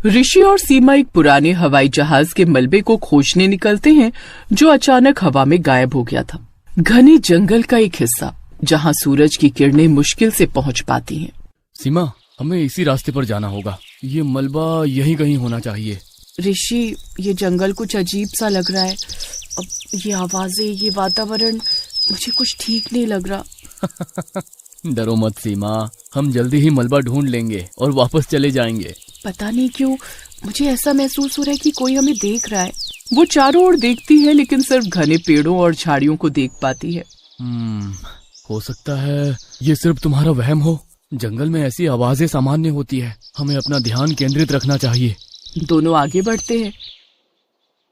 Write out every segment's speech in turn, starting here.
ऋषि और सीमा एक पुराने हवाई जहाज के मलबे को खोजने निकलते हैं जो अचानक हवा में गायब हो गया था। घने जंगल का एक हिस्सा जहां सूरज की किरणें मुश्किल से पहुंच पाती हैं। सीमा, हमें इसी रास्ते पर जाना होगा। ये मलबा यहीं कहीं होना चाहिए। ऋषि, ये जंगल कुछ अजीब सा लग रहा है। अब ये आवाजें, ये वातावरण, मुझे कुछ ठीक नहीं लग रहा। डरो मत सीमा, हम जल्दी ही मलबा ढूंढ लेंगे और वापस चले जाएंगे। पता नहीं क्यों मुझे ऐसा महसूस हो रहा है कि कोई हमें देख रहा है। वो चारों ओर देखती है लेकिन सिर्फ घने पेड़ों और झाड़ियों को देख पाती है। हो सकता है ये सिर्फ तुम्हारा वहम हो। जंगल में ऐसी आवाजें सामान्य होती है। हमें अपना ध्यान केंद्रित रखना चाहिए। दोनों आगे बढ़ते हैं।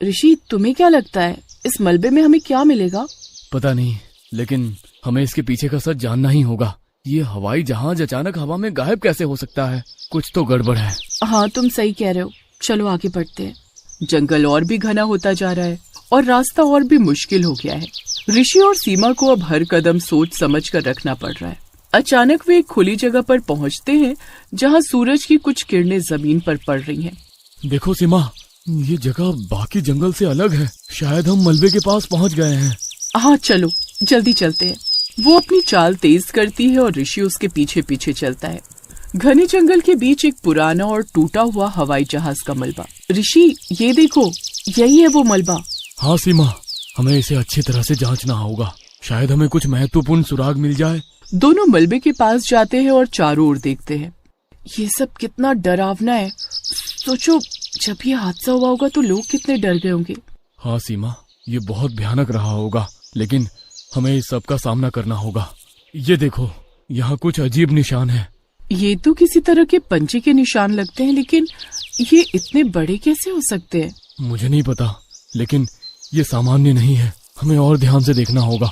ऋषि, तुम्हें क्या लगता है इस मलबे में हमें क्या मिलेगा? पता नहीं, लेकिन हमें इसके पीछे का सच जानना ही होगा। ये हवाई जहाज अचानक हवा में गायब कैसे हो सकता है? कुछ तो गड़बड़ है। हाँ, तुम सही कह रहे हो। चलो आगे बढ़ते हैं। जंगल और भी घना होता जा रहा है और रास्ता और भी मुश्किल हो गया है। ऋषि और सीमा को अब हर कदम सोच समझ कर रखना पड़ रहा है। अचानक वे एक खुली जगह पर पहुंचते हैं जहां सूरज की कुछ किरणें जमीन पर पड़ रही हैं। देखो सीमा, ये जगह बाकी जंगल से अलग है। शायद हम मलबे के पास पहुंच गए हैं। हाँ, चलो जल्दी चलते हैं। वो अपनी चाल तेज करती है और ऋषि उसके पीछे पीछे चलता है। घने जंगल के बीच एक पुराना और टूटा हुआ हवाई जहाज का मलबा। ऋषि, ये देखो, यही है वो मलबा। हाँ सीमा, हमें इसे अच्छी तरह से जांचना होगा। शायद हमें कुछ महत्वपूर्ण सुराग मिल जाए। दोनों मलबे के पास जाते हैं और चारों ओर देखते हैं। ये सब कितना डरावना है। सोचो, जब ये हादसा हुआ होगा तो लोग कितने डर गए होंगे। हाँ सीमा, ये बहुत भयानक रहा होगा, लेकिन हमें इस सब का सामना करना होगा। ये देखो, यहाँ कुछ अजीब निशान है। ये तो किसी तरह के पंछी के निशान लगते हैं, लेकिन ये इतने बड़े कैसे हो सकते हैं? मुझे नहीं पता, लेकिन ये सामान्य नहीं है। हमें और ध्यान से देखना होगा।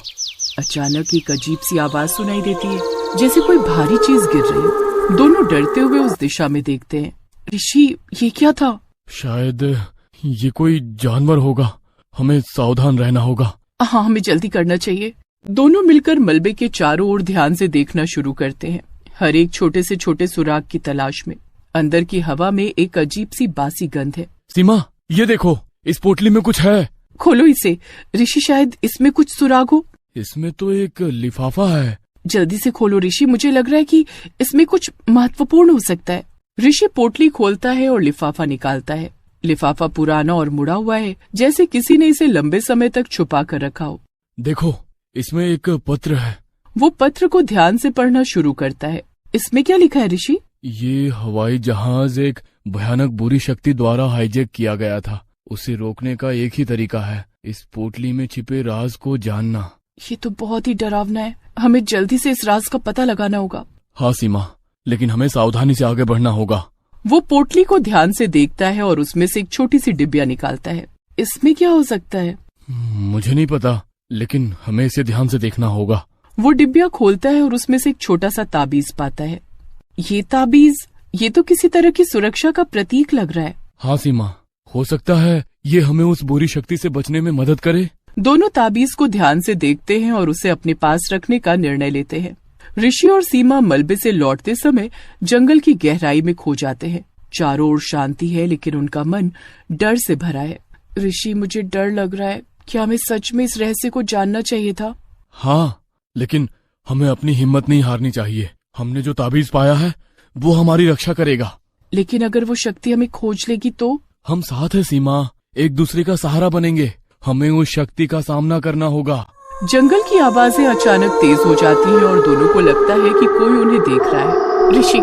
अचानक एक अजीब सी आवाज सुनाई देती है, जैसे कोई भारी चीज गिर रही है। दोनों डरते हुए उस दिशा में देखते हैं। ऋषि, ये क्या था? शायद ये कोई जानवर होगा। हमें सावधान रहना होगा। हाँ, हमें जल्दी करना चाहिए। दोनों मिलकर मलबे के चारों ओर ध्यान से देखना शुरू करते हैं, हर एक छोटे से छोटे सुराग की तलाश में। अंदर की हवा में एक अजीब सी बासी गंध है। सीमा, ये देखो, इस पोटली में कुछ है। खोलो इसे। ऋषि, शायद इसमें कुछ सुराग हो। इसमें तो एक लिफाफा है। जल्दी से खोलो ऋषि, मुझे लग रहा है कि इसमें कुछ महत्वपूर्ण हो सकता है। ऋषि पोटली खोलता है और लिफाफा निकालता है। लिफाफा पुराना और मुड़ा हुआ है, जैसे किसी ने इसे लंबे समय तक छुपा कर रखा हो। देखो, इसमें एक पत्र है। वो पत्र को ध्यान से पढ़ना शुरू करता है। इसमें क्या लिखा है ऋषि? ये हवाई जहाज एक भयानक बुरी शक्ति द्वारा हाईजैक किया गया था। उसे रोकने का एक ही तरीका है, इस पोटली में छिपे राज को जानना। ये तो बहुत ही डरावना है। हमें जल्दी से इस राज का पता लगाना होगा। हाँ सीमा, लेकिन हमें सावधानी से आगे बढ़ना होगा। वो पोटली को ध्यान से देखता है और उसमें से एक छोटी सी डिब्बिया निकालता है। इसमें क्या हो सकता है? मुझे नहीं पता, लेकिन हमें इसे ध्यान से देखना होगा। वो डिब्बिया खोलता है और उसमें से एक छोटा सा ताबीज पाता है। ये ताबीज, ये तो किसी तरह की सुरक्षा का प्रतीक लग रहा है। हाँ सीमा, हो सकता है ये हमें उस बुरी शक्ति से बचने में मदद करे। दोनों ताबीज को ध्यान से देखते हैं और उसे अपने पास रखने का निर्णय लेते हैं। ऋषि और सीमा मलबे से लौटते समय जंगल की गहराई में खो जाते हैं। चारों ओर शांति है, लेकिन उनका मन डर से भरा है। ऋषि, मुझे डर लग रहा है। क्या हमें सच में इस रहस्य को जानना चाहिए था? हाँ, लेकिन हमें अपनी हिम्मत नहीं हारनी चाहिए। हमने जो ताबीज पाया है वो हमारी रक्षा करेगा। लेकिन अगर वो शक्ति हमें खोज लेगी तो? हम साथ है सीमा, एक दूसरे का सहारा बनेंगे। हमें उस शक्ति का सामना करना होगा। जंगल की आवाजें अचानक तेज हो जाती हैं और दोनों को लगता है कि कोई उन्हें देख रहा है। ऋषि,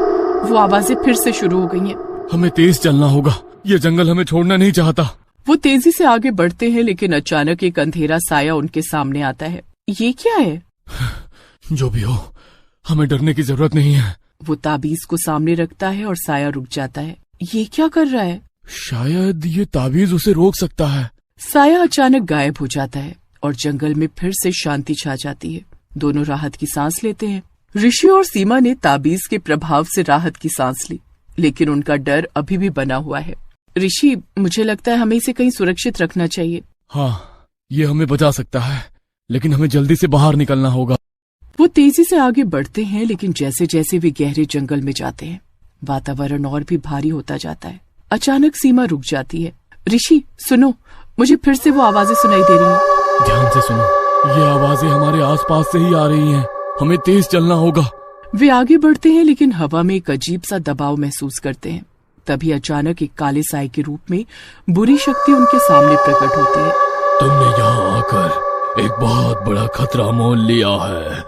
वो आवाजें फिर से शुरू हो गई हैं। हमें तेज चलना होगा, ये जंगल हमें छोड़ना नहीं चाहता। वो तेजी से आगे बढ़ते हैं, लेकिन अचानक एक अंधेरा साया उनके सामने आता है। ये क्या है? जो भी हो, हमें डरने की जरूरत नहीं है। वो ताबीज को सामने रखता है और साया रुक जाता है। ये क्या कर रहा है? शायद ये ताबीज उसे रोक सकता है। साया अचानक गायब हो जाता है और जंगल में फिर से शांति छा जाती है। दोनों राहत की सांस लेते हैं। ऋषि और सीमा ने ताबीज के प्रभाव से राहत की सांस ली, लेकिन उनका डर अभी भी बना हुआ है। ऋषि, मुझे लगता है हमें इसे कहीं सुरक्षित रखना चाहिए। हाँ, ये हमें बचा सकता है, लेकिन हमें जल्दी से बाहर निकलना होगा। वो तेजी से आगे बढ़ते हैं, लेकिन जैसे जैसे वे गहरे जंगल में जाते हैं, वातावरण और भी भारी होता जाता है। अचानक सीमा रुक जाती है। ऋषि सुनो, मुझे फिर से वो आवाजें सुनाई दे रही हैं। ध्यान से सुनो, ये आवाजें हमारे आसपास से ही आ रही हैं। हमें तेज चलना होगा। वे आगे बढ़ते हैं लेकिन हवा में एक अजीब सा दबाव महसूस करते हैं। तभी अचानक एक काले साए के रूप में बुरी शक्ति उनके सामने प्रकट होती है। तुमने यहाँ आकर एक बहुत बड़ा खतरा मोल लिया है।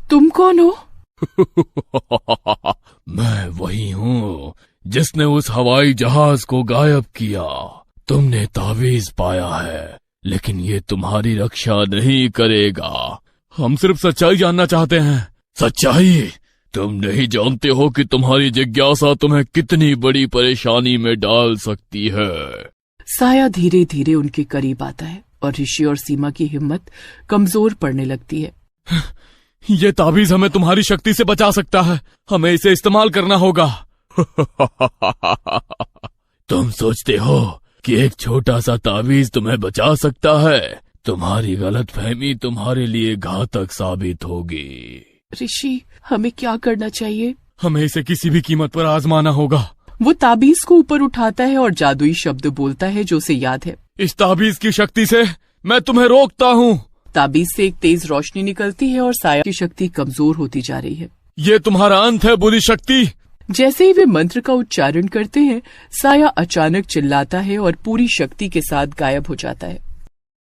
तुम कौन हो? मैं वही हूँ जिसने उस हवाई जहाज को गायब किया। तुमने तावीज पाया है, लेकिन ये तुम्हारी रक्षा नहीं करेगा। हम सिर्फ सच्चाई जानना चाहते हैं। सच्चाई? तुम नहीं जानते हो कि तुम्हारी जिज्ञासा तुम्हें कितनी बड़ी परेशानी में डाल सकती है। साया धीरे धीरे उनके करीब आता है और ऋषि और सीमा की हिम्मत कमजोर पड़ने लगती है। ये ताबीज हमें तुम्हारी शक्ति से बचा सकता है। हमें इसे इस्तेमाल करना होगा। तुम सोचते हो कि एक छोटा सा ताबीज तुम्हें बचा सकता है? तुम्हारी गलतफहमी तुम्हारे लिए घातक साबित होगी। ऋषि, हमें क्या करना चाहिए? हमें इसे किसी भी कीमत पर आजमाना होगा। वो ताबीज को ऊपर उठाता है और जादुई शब्द बोलता है जो उसे याद है। इस ताबीज की शक्ति से मैं तुम्हें रोकता हूँ। ताबीज से एक तेज रोशनी निकलती है और साया की शक्ति कमजोर होती जा रही है। ये तुम्हारा अंत है बुरी शक्ति। जैसे ही वे मंत्र का उच्चारण करते हैं, साया अचानक चिल्लाता है और पूरी शक्ति के साथ गायब हो जाता है।